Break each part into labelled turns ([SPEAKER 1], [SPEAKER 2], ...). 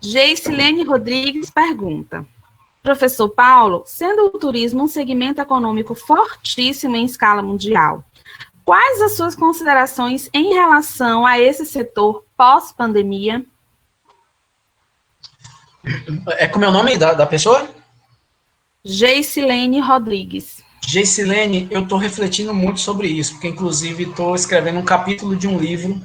[SPEAKER 1] Geicilene Rodrigues pergunta: Professor Paulo, sendo o turismo um segmento econômico fortíssimo em escala mundial, quais as suas considerações em relação a esse setor pós-pandemia?
[SPEAKER 2] Como é o nome da pessoa?
[SPEAKER 1] Geicilene Rodrigues.
[SPEAKER 2] Geicilene, eu estou refletindo muito sobre isso, porque inclusive estou escrevendo um capítulo de um livro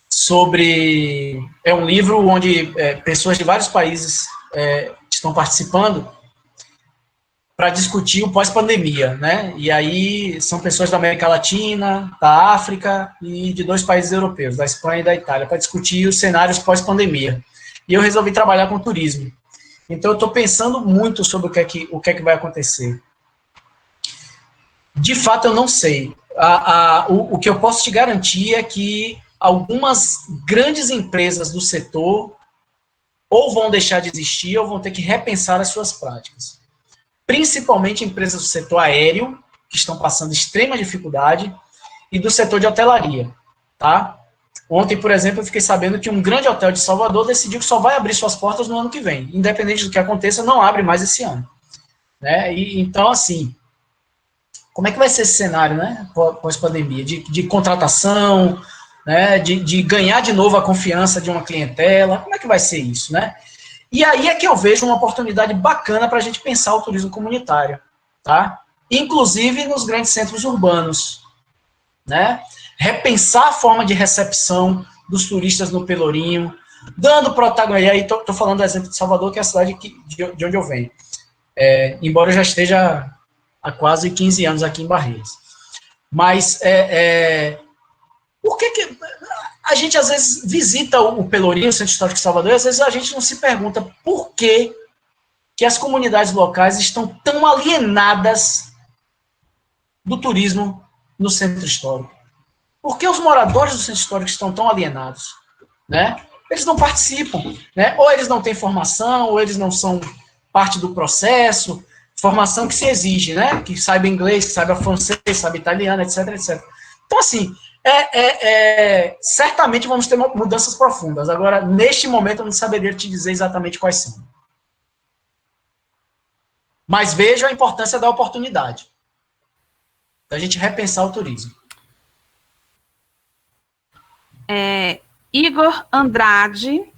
[SPEAKER 2] sobre... É um livro onde pessoas de vários países estão participando para discutir o pós-pandemia, né? E aí são pessoas da América Latina, da África e de 2 países europeus, da Espanha e da Itália, para discutir os cenários pós-pandemia. E eu resolvi trabalhar com turismo. Então eu estou pensando muito sobre o que é que vai acontecer. De fato, eu não sei. O que eu posso te garantir é que algumas grandes empresas do setor ou vão deixar de existir ou vão ter que repensar as suas práticas. Principalmente empresas do setor aéreo, que estão passando extrema dificuldade, e do setor de hotelaria. Tá? Ontem, por exemplo, eu fiquei sabendo que um grande hotel de Salvador decidiu que só vai abrir suas portas no ano que vem. Independente do que aconteça, não abre mais esse ano. Né? Então, assim, como é que vai ser esse cenário, né, pós-pandemia? De contratação, né, de ganhar de novo a confiança de uma clientela, como é que vai ser isso, né? E aí é que eu vejo uma oportunidade bacana para a gente pensar o turismo comunitário, tá? Inclusive nos grandes centros urbanos, né? Repensar a forma de recepção dos turistas no Pelourinho, dando protagonismo, e aí estou falando do exemplo de Salvador, que é a cidade de onde eu venho, embora eu já esteja há quase 15 anos aqui em Barreiras. Mas por que a gente às vezes visita o Pelourinho, o Centro Histórico de Salvador, e às vezes a gente não se pergunta por que as comunidades locais estão tão alienadas do turismo no Centro Histórico? Por que os moradores do Centro Histórico estão tão alienados? Né? Eles não participam, né? Ou eles não têm formação, ou eles não são parte do processo, formação que se exige, né? Que saiba inglês, que saiba francês, saiba italiano, etc, etc. Então, assim, certamente vamos ter mudanças profundas. Agora, neste momento, eu não saberia te dizer exatamente quais são. Mas vejo a importância da oportunidade, da gente repensar o turismo.
[SPEAKER 1] Igor Andrade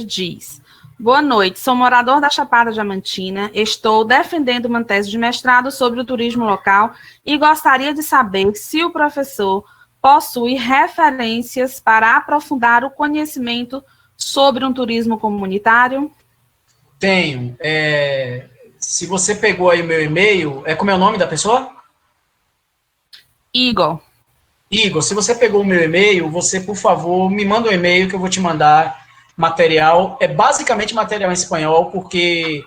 [SPEAKER 1] diz: boa noite, sou morador da Chapada Diamantina, estou defendendo uma tese de mestrado sobre o turismo local e gostaria de saber se o professor possui referências para aprofundar o conhecimento sobre um turismo comunitário?
[SPEAKER 2] Tenho. Se você pegou aí o meu e-mail, como é o nome da pessoa?
[SPEAKER 1] Igor,
[SPEAKER 2] se você pegou o meu e-mail, você, por favor, me manda um e-mail que eu vou te mandar material. É basicamente material em espanhol, porque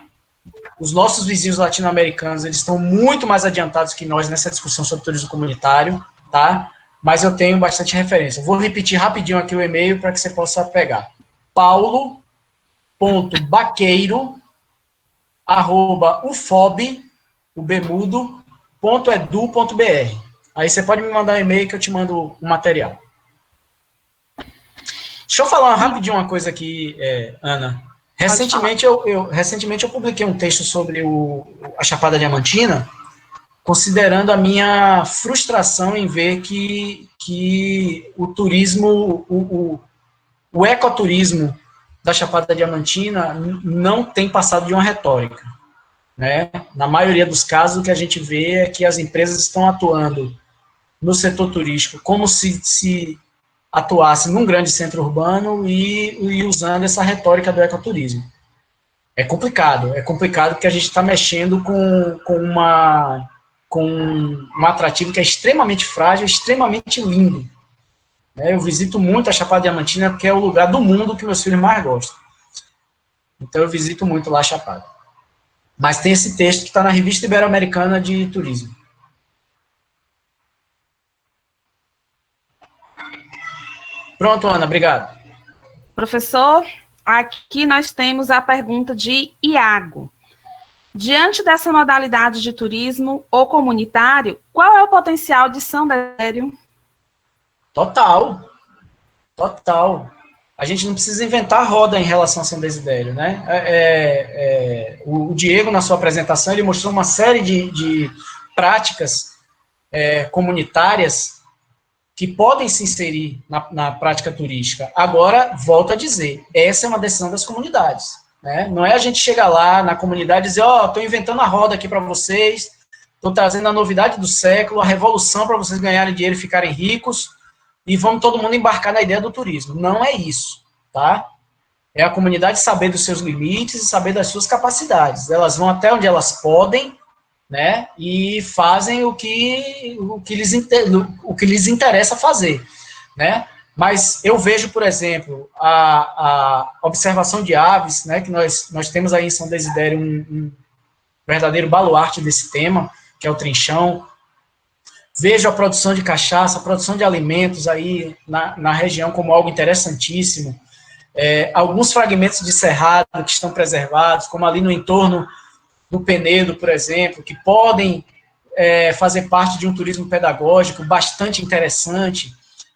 [SPEAKER 2] os nossos vizinhos latino-americanos, eles estão muito mais adiantados que nós nessa discussão sobre turismo comunitário, tá? Mas eu tenho bastante referência. Vou repetir rapidinho aqui o e-mail para que você possa pegar. paulo.baqueiro@ufob.edu.br. Aí você pode me mandar um e-mail que eu te mando um material. Deixa eu falar rapidinho uma coisa aqui, Ana. Recentemente eu publiquei um texto sobre a Chapada Diamantina, considerando a minha frustração em ver que o turismo, o ecoturismo da Chapada Diamantina não tem passado de uma retórica. Né? Na maioria dos casos, o que a gente vê é que as empresas estão atuando no setor turístico como se atuasse num grande centro urbano e usando essa retórica do ecoturismo. É complicado porque a gente está mexendo com um atrativo que é extremamente frágil, extremamente lindo. Eu visito muito a Chapada Diamantina porque é o lugar do mundo que meus filhos mais gostam. Então eu visito muito lá a Chapada. Mas tem esse texto que está na Revista Ibero-Americana de Turismo. Pronto, Ana, obrigado.
[SPEAKER 1] Professor, aqui nós temos a pergunta de Iago. Diante dessa modalidade de turismo ou comunitário, qual é o potencial de São Dério?
[SPEAKER 2] Total. A gente não precisa inventar a roda em relação a São Desidério, né? O Diego, na sua apresentação, ele mostrou uma série de práticas comunitárias que podem se inserir na prática turística. Agora, volto a dizer, essa é uma decisão das comunidades, né? Não é a gente chegar lá na comunidade e dizer, estou inventando a roda aqui para vocês, estou trazendo a novidade do século, a revolução para vocês ganharem dinheiro e ficarem ricos, e vamos todo mundo embarcar na ideia do turismo. Não é isso, tá? É a comunidade saber dos seus limites e saber das suas capacidades. Elas vão até onde elas podem, né, e fazem o que lhes interessa fazer, né? Mas eu vejo, por exemplo, a observação de aves, né, que nós temos aí em São Desidério um verdadeiro baluarte desse tema, que é o trinchão. Vejo a produção de cachaça, a produção de alimentos aí na região como algo interessantíssimo. Alguns fragmentos de cerrado que estão preservados, como ali no entorno do Penedo, por exemplo, que podem fazer parte de um turismo pedagógico bastante interessante,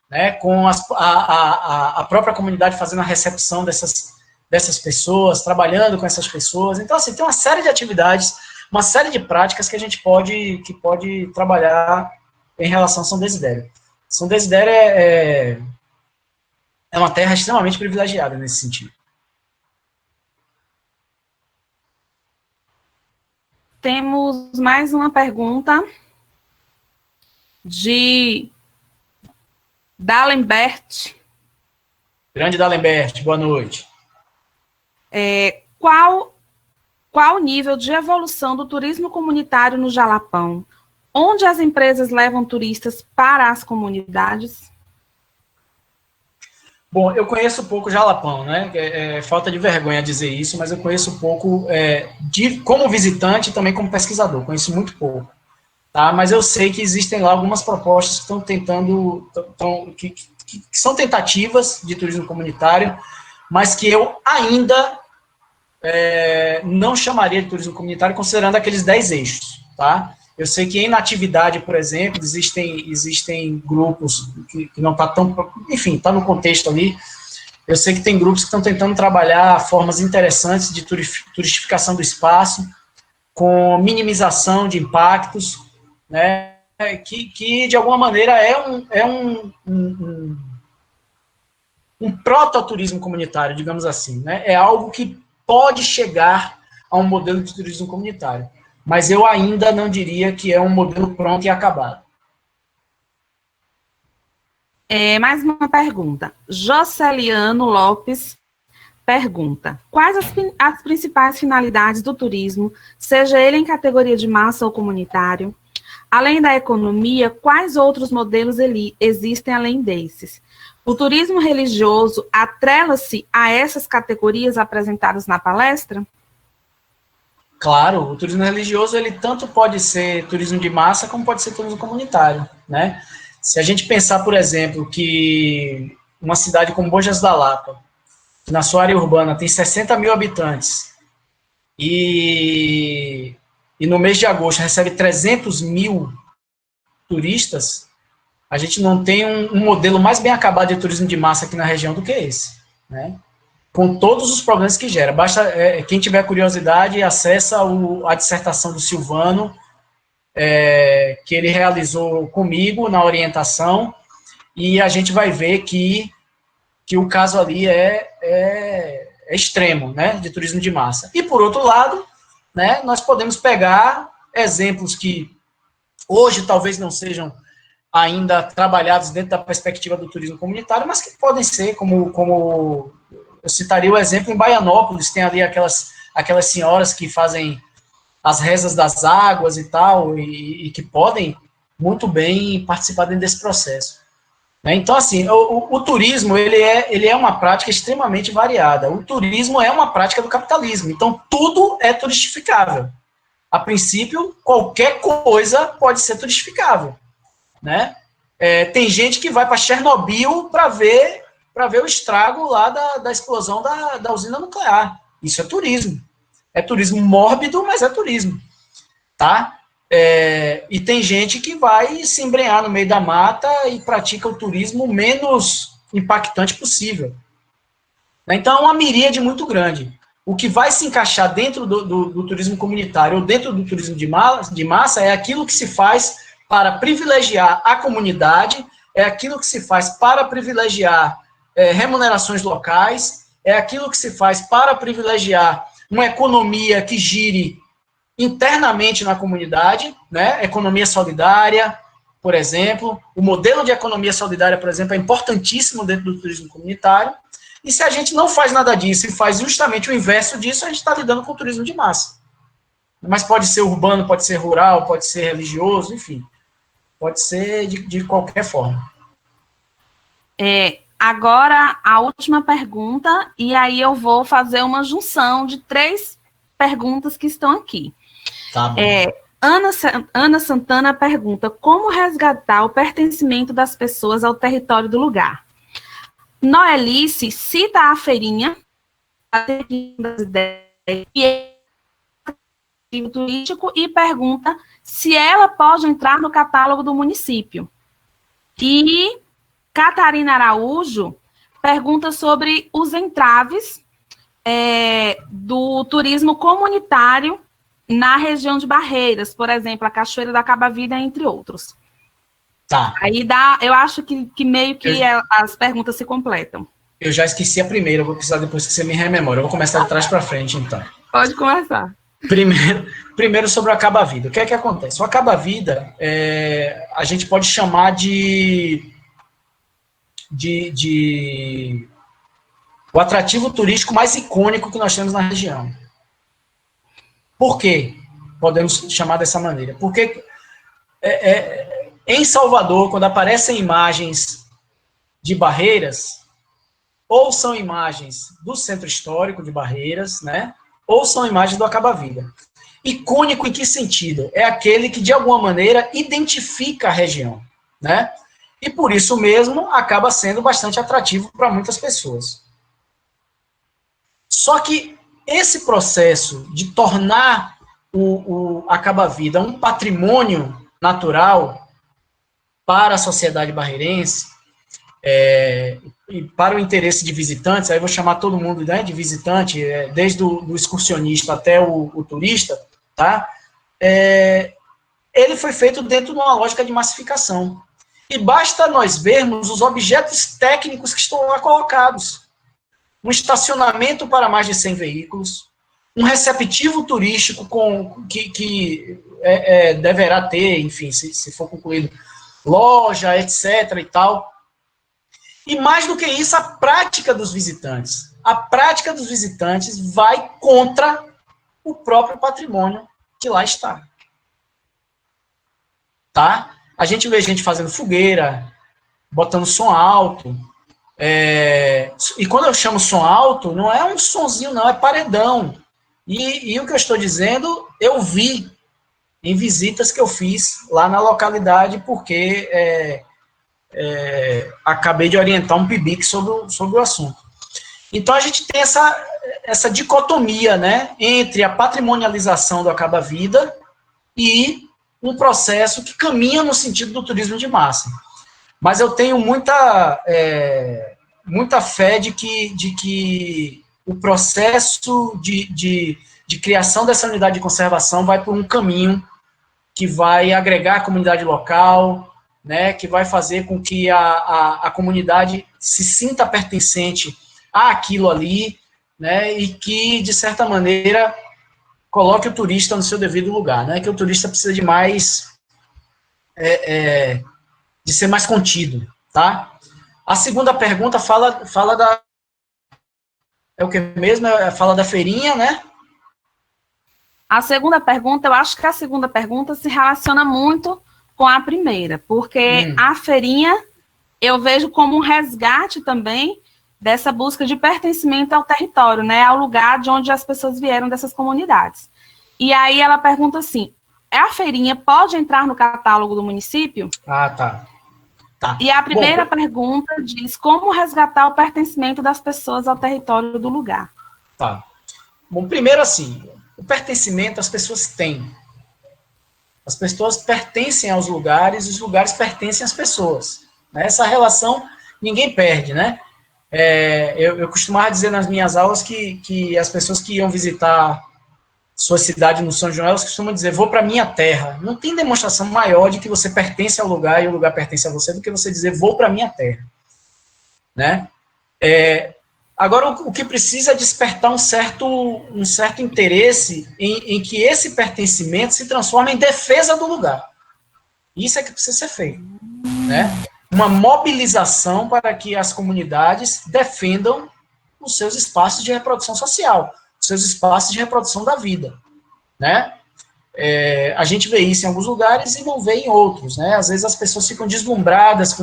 [SPEAKER 2] né, com a própria comunidade fazendo a recepção dessas pessoas, trabalhando com essas pessoas. Então, assim, tem uma série de atividades, uma série de práticas que a gente pode trabalhar em relação a São Desidério. São Desidério é uma terra extremamente privilegiada nesse sentido.
[SPEAKER 1] Temos mais uma pergunta de D'Alembert.
[SPEAKER 2] Grande D'Alembert, boa noite.
[SPEAKER 1] Qual o nível de evolução do turismo comunitário no Jalapão? Onde as empresas levam turistas para as comunidades?
[SPEAKER 2] Bom, eu conheço pouco Jalapão, né? Falta de vergonha dizer isso, mas eu conheço pouco como visitante e também como pesquisador. Conheço muito pouco, tá? Mas eu sei que existem lá algumas propostas que estão tentando, que são tentativas de turismo comunitário, mas que eu ainda não chamaria de turismo comunitário, considerando aqueles 10 eixos, tá? Eu sei que em Natividade, por exemplo, existem grupos que não está tão... Enfim, está no contexto ali. Eu sei que tem grupos que estão tentando trabalhar formas interessantes de turistificação do espaço, com minimização de impactos, né, que de alguma maneira é um prototurismo comunitário, digamos assim, né? É algo que pode chegar a um modelo de turismo comunitário, mas eu ainda não diria que é um modelo pronto e acabado.
[SPEAKER 1] Mais uma pergunta. Joceliano Lopes pergunta: quais as principais finalidades do turismo, seja ele em categoria de massa ou comunitário? Além da economia, quais outros modelos existem além desses? O turismo religioso atrela-se a essas categorias apresentadas na palestra?
[SPEAKER 2] Claro, o turismo religioso, ele tanto pode ser turismo de massa, como pode ser turismo comunitário, né? Se a gente pensar, por exemplo, que uma cidade como Bojas da Lapa, que na sua área urbana tem 60 mil habitantes, e no mês de agosto recebe 300 mil turistas, a gente não tem um modelo mais bem acabado de turismo de massa aqui na região do que esse, né? Com todos os problemas que gera. Basta, quem tiver curiosidade, acessa a dissertação do Silvano, que ele realizou comigo na orientação, e a gente vai ver que o caso ali é extremo, né, de turismo de massa. E, por outro lado, né, nós podemos pegar exemplos que hoje talvez não sejam ainda trabalhados dentro da perspectiva do turismo comunitário, mas que podem ser, como eu citaria o exemplo em Baianópolis, tem ali aquelas senhoras que fazem as rezas das águas e tal, e que podem muito bem participar dentro desse processo. Então, assim, o turismo, ele é uma prática extremamente variada. O turismo é uma prática do capitalismo, então tudo é turistificável. A princípio, qualquer coisa pode ser turistificável, né? Tem gente que vai para Chernobyl para ver o estrago lá da explosão da usina nuclear. Isso é turismo. É turismo mórbido, mas é turismo, tá? E tem gente que vai se embrenhar no meio da mata e pratica o turismo menos impactante possível, Então, é uma miríade muito grande. O que vai se encaixar dentro do turismo comunitário ou dentro do turismo de massa é aquilo que se faz para privilegiar a comunidade, é aquilo que se faz para privilegiar remunerações locais, é aquilo que se faz para privilegiar uma economia que gire internamente na comunidade, né? Economia solidária, por exemplo. O modelo de economia solidária, por exemplo, é importantíssimo dentro do turismo comunitário. E se a gente não faz nada disso e faz justamente o inverso disso, a gente está lidando com o turismo de massa. Mas pode ser urbano, pode ser rural, pode ser religioso, enfim. Pode ser de qualquer forma.
[SPEAKER 1] Agora, a última pergunta, e aí eu vou fazer uma junção de 3 perguntas que estão aqui.
[SPEAKER 2] Tá bom.
[SPEAKER 1] Ana Santana pergunta: como resgatar o pertencimento das pessoas ao território do lugar? Noelice cita a feirinha, das ideias e turístico, e pergunta se ela pode entrar no catálogo do município. E Catarina Araújo pergunta sobre os entraves do turismo comunitário na região de Barreiras, por exemplo, a Cachoeira da Caba-Vida, entre outros.
[SPEAKER 2] Tá.
[SPEAKER 1] Aí eu acho que meio que as perguntas se completam.
[SPEAKER 2] Eu já esqueci a primeira, eu vou precisar depois que você me rememora. Eu vou começar de trás para frente, então.
[SPEAKER 1] Pode começar.
[SPEAKER 2] Primeiro sobre o acaba-vida. O que é que acontece? O acaba-vida, a gente pode chamar o atrativo turístico mais icônico que nós temos na região. Por quê? Podemos chamar dessa maneira. Porque em Salvador, quando aparecem imagens de Barreiras, ou são imagens do Centro Histórico de Barreiras, né? Ou são imagens do Acaba-Vida. Icônico em que sentido? É aquele que, de alguma maneira, identifica a região, né? E por isso mesmo acaba sendo bastante atrativo para muitas pessoas. Só que esse processo de tornar o Acaba-Vida um patrimônio natural para a sociedade barreirense, e para o interesse de visitantes, aí eu vou chamar todo mundo, né, de visitante, desde o excursionista até o turista, tá? Ele foi feito dentro de uma lógica de massificação. E basta nós vermos os objetos técnicos que estão lá colocados. Um estacionamento para mais de 100 veículos, um receptivo turístico que deverá ter, enfim, se for concluído, loja, etc. e tal. E mais do que isso, a prática dos visitantes. A prática dos visitantes vai contra o próprio patrimônio que lá está. Tá? A gente vê gente fazendo fogueira, botando som alto. E quando eu chamo som alto, não é um sonzinho, não, é paredão. E o que eu estou dizendo, eu vi em visitas que eu fiz lá na localidade, porque acabei de orientar um PIBIC sobre o assunto. Então, a gente tem essa dicotomia, né, entre a patrimonialização do Acaba-Vida e um processo que caminha no sentido do turismo de massa. Mas eu tenho muita fé de que o processo de criação dessa unidade de conservação vai por um caminho que vai agregar a comunidade local, né, que vai fazer com que a comunidade se sinta pertencente àquilo ali, né, e que, de certa maneira, coloque o turista no seu devido lugar, né, que o turista precisa de mais, de ser mais contido, tá? A segunda pergunta fala da, o que mesmo? Fala da feirinha, né?
[SPEAKER 1] A segunda pergunta, eu acho que a segunda pergunta se relaciona muito com a primeira, porque a feirinha eu vejo como um resgate também dessa busca de pertencimento ao território, né, ao lugar de onde as pessoas vieram dessas comunidades. E aí ela pergunta assim, a feirinha pode entrar no catálogo do município?
[SPEAKER 2] Ah, tá.
[SPEAKER 1] E a primeira pergunta diz como resgatar o pertencimento das pessoas ao território do lugar.
[SPEAKER 2] Tá. Bom, primeiro assim, o pertencimento as pessoas têm. As pessoas pertencem aos lugares, os lugares pertencem às pessoas. Essa relação ninguém perde, né? Eu costumava dizer nas minhas aulas que as pessoas que iam visitar sua cidade no São João, elas costumam dizer, vou para minha terra. Não tem demonstração maior de que você pertence ao lugar e o lugar pertence a você do que você dizer, vou para minha terra. Né? Agora, o que precisa é despertar um certo interesse em que esse pertencimento se transforme em defesa do lugar. Isso é que precisa ser feito. Né? Uma mobilização para que as comunidades defendam os seus espaços de reprodução social, os seus espaços de reprodução da vida. Né? A gente vê isso em alguns lugares e não vê em outros. Né? Às vezes as pessoas ficam deslumbradas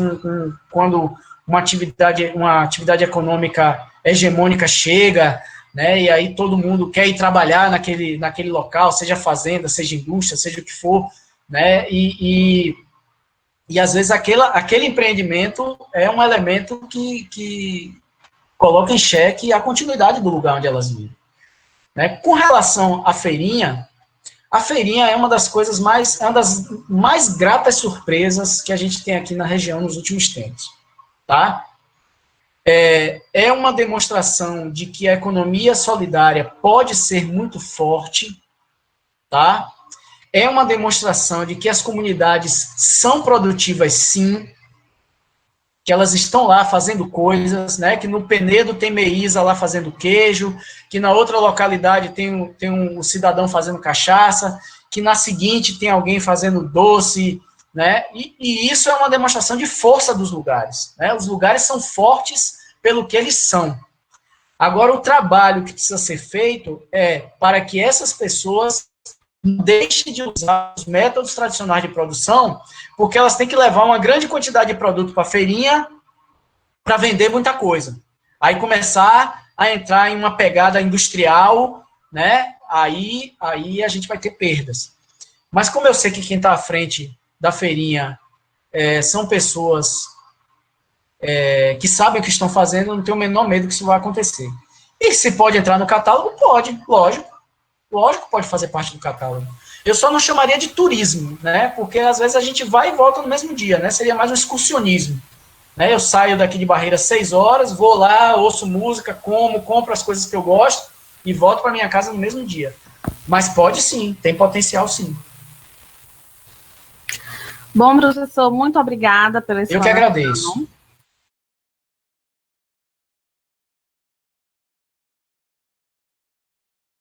[SPEAKER 2] quando uma atividade econômica hegemônica chega, né, e aí todo mundo quer ir trabalhar naquele local, seja fazenda, seja indústria, seja o que for, né, e às vezes aquele empreendimento é um elemento que coloca em xeque a continuidade do lugar onde elas vivem. Né. Com relação à feirinha é uma das coisas uma das mais gratas surpresas que a gente tem aqui na região nos últimos tempos. Tá? É uma demonstração de que a economia solidária pode ser muito forte, tá? É uma demonstração de que as comunidades são produtivas, sim, que elas estão lá fazendo coisas, né? Que no Penedo tem Meísa lá fazendo queijo, que na outra localidade tem um cidadão fazendo cachaça, que na seguinte tem alguém fazendo doce, né? E isso é uma demonstração de força dos lugares. Né? Os lugares são fortes pelo que eles são. Agora, o trabalho que precisa ser feito é para que essas pessoas deixem de usar os métodos tradicionais de produção, porque elas têm que levar uma grande quantidade de produto para a feirinha para vender muita coisa. Aí começar a entrar em uma pegada industrial, né? Aí a gente vai ter perdas. Mas como eu sei que quem está à frente da feirinha são pessoas que sabem o que estão fazendo, eu não tenho o menor medo que isso vai acontecer. E se pode entrar no catálogo? Pode, lógico que pode fazer parte do catálogo. Eu só não chamaria de turismo, né? Porque às vezes a gente vai e volta no mesmo dia, né? Seria mais um excursionismo. Né? Eu saio daqui de Barreira 6 horas, vou lá, ouço música, compro as coisas que eu gosto e volto para minha casa no mesmo dia. Mas pode sim, tem potencial sim.
[SPEAKER 1] Bom, professor, muito obrigada pela explicação.
[SPEAKER 2] Eu que agradeço.